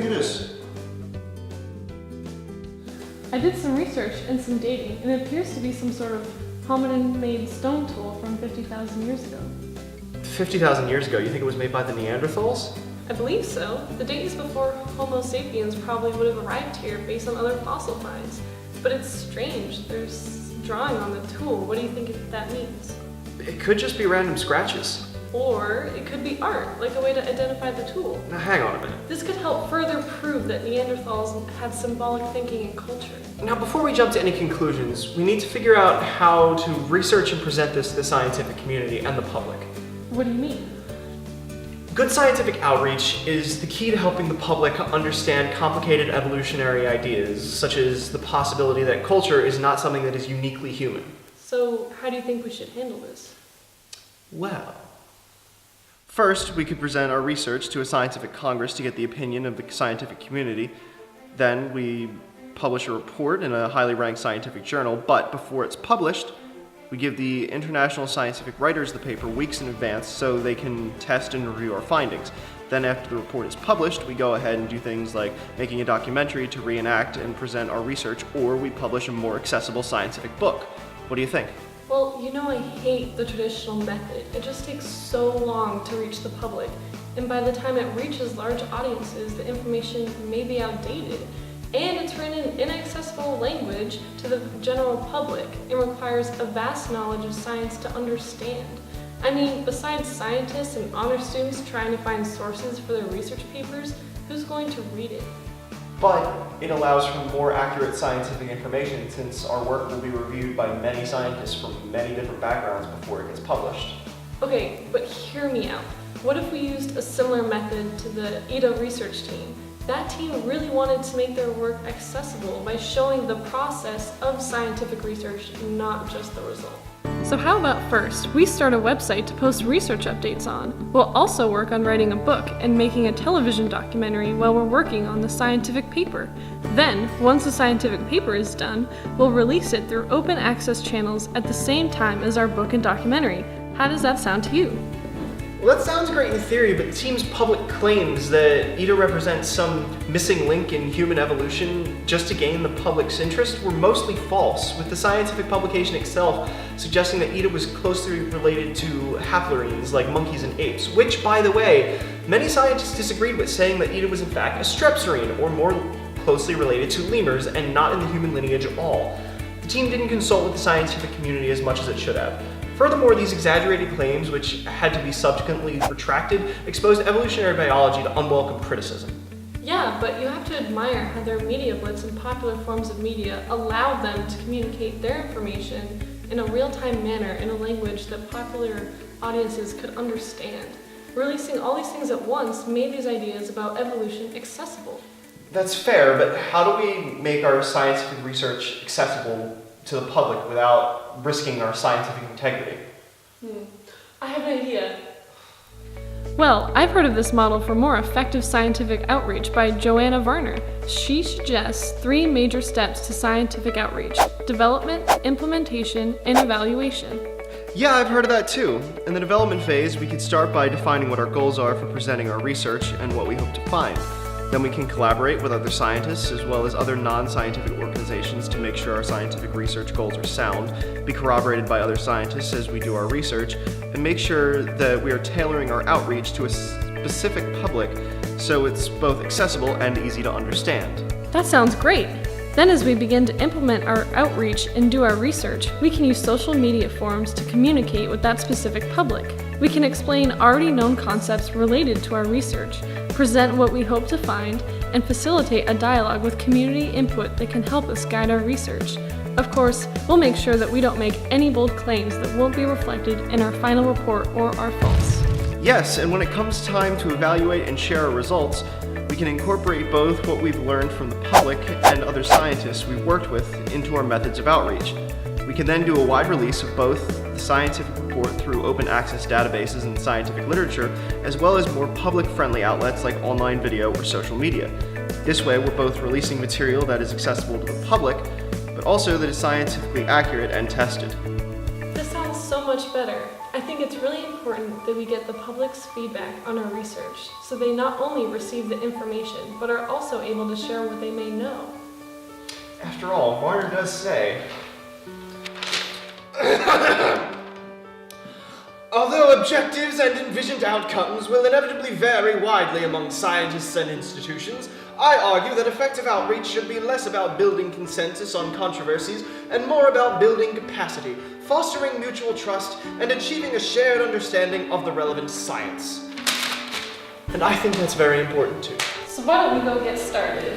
think it is? I did some research and some dating, and it appears to be some sort of hominin-made stone tool from 50,000 years ago. 50,000 years ago, you think it was made by the Neanderthals? I believe so. The date is before Homo sapiens probably would have arrived here based on other fossil finds. But it's strange. There's drawing on the tool. What do you think that means? It could just be random scratches. Or it could be art, like a way to identify the tool. Now hang on a minute. This could help further prove that Neanderthals had symbolic thinking and culture. Now before we jump to any conclusions, we need to figure out how to research and present this to the scientific community and the public. What do you mean? Good scientific outreach is the key to helping the public understand complicated evolutionary ideas, such as the possibility that culture is not something that is uniquely human. So how do you think we should handle this? Well, first, we could present our research to a scientific congress to get the opinion of the scientific community. Then we publish a report in a highly ranked scientific journal, but before it's published, we give the international scientific writers the paper weeks in advance so they can test and review our findings. Then after the report is published, we go ahead and do things like making a documentary to reenact and present our research, or we publish a more accessible scientific book. What do you think? Well, you know I hate the traditional method. It just takes so long to reach the public. And by the time it reaches large audiences, the information may be outdated. And it's written in inaccessible language to the general public. It requires a vast knowledge of science to understand. I mean, besides scientists and honor students trying to find sources for their research papers, who's going to read it? But it allows for more accurate scientific information since our work will be reviewed by many scientists from many different backgrounds before it gets published. Okay, but hear me out. What if we used a similar method to the EDA research team? That team really wanted to make their work accessible by showing the process of scientific research, not just the result. So how about first, we start a website to post research updates on. We'll also work on writing a book and making a television documentary while we're working on the scientific paper. Then, once the scientific paper is done, we'll release it through open access channels at the same time as our book and documentary. How does that sound to you? Well, that sounds great in theory, but the team's public claims that EDA represents some missing link in human evolution just to gain the public's interest were mostly false, with the scientific publication itself suggesting that EDA was closely related to haplorines like monkeys and apes, which, by the way, many scientists disagreed with, saying that EDA was in fact a strepsirrhine, or more closely related to lemurs, and not in the human lineage at all. The team didn't consult with the scientific community as much as it should have. Furthermore, these exaggerated claims, which had to be subsequently retracted, exposed evolutionary biology to unwelcome criticism. Yeah, but you have to admire how their media blitz and popular forms of media allowed them to communicate their information in a real-time manner in a language that popular audiences could understand. Releasing all these things at once made these ideas about evolution accessible. That's fair, but how do we make our scientific research accessible to the public without risking our scientific integrity? I have an idea. Well, I've heard of this model for more effective scientific outreach by Joanna Varner. She suggests 3 major steps to scientific outreach: development, implementation, and evaluation. Yeah, I've heard of that too. In the development phase, we could start by defining what our goals are for presenting our research and what we hope to find. Then we can collaborate with other scientists as well as other non-scientific organizations to make sure our scientific research goals are sound, be corroborated by other scientists as we do our research, and make sure that we are tailoring our outreach to a specific public so it's both accessible and easy to understand. That sounds great! Then as we begin to implement our outreach and do our research, we can use social media forums to communicate with that specific public. We can explain already known concepts related to our research, present what we hope to find, and facilitate a dialogue with community input that can help us guide our research. Of course, we'll make sure that we don't make any bold claims that won't be reflected in our final report or are false. Yes, and when it comes time to evaluate and share our results, we can incorporate both what we've learned from the public and other scientists we've worked with into our methods of outreach. We can then do a wide release of both the scientific report through open access databases and scientific literature, as well as more public-friendly outlets like online video or social media. This way, we're both releasing material that is accessible to the public, but also that is scientifically accurate and tested. This sounds so much better. I I think it's really important that we get the public's feedback on our research so they not only receive the information, but are also able to share what they may know. After all, Marner does say, although objectives and envisioned outcomes will inevitably vary widely among scientists and institutions, I argue that effective outreach should be less about building consensus on controversies and more about building capacity, fostering mutual trust, and achieving a shared understanding of the relevant science. And I think that's very important too. So why don't we go get started?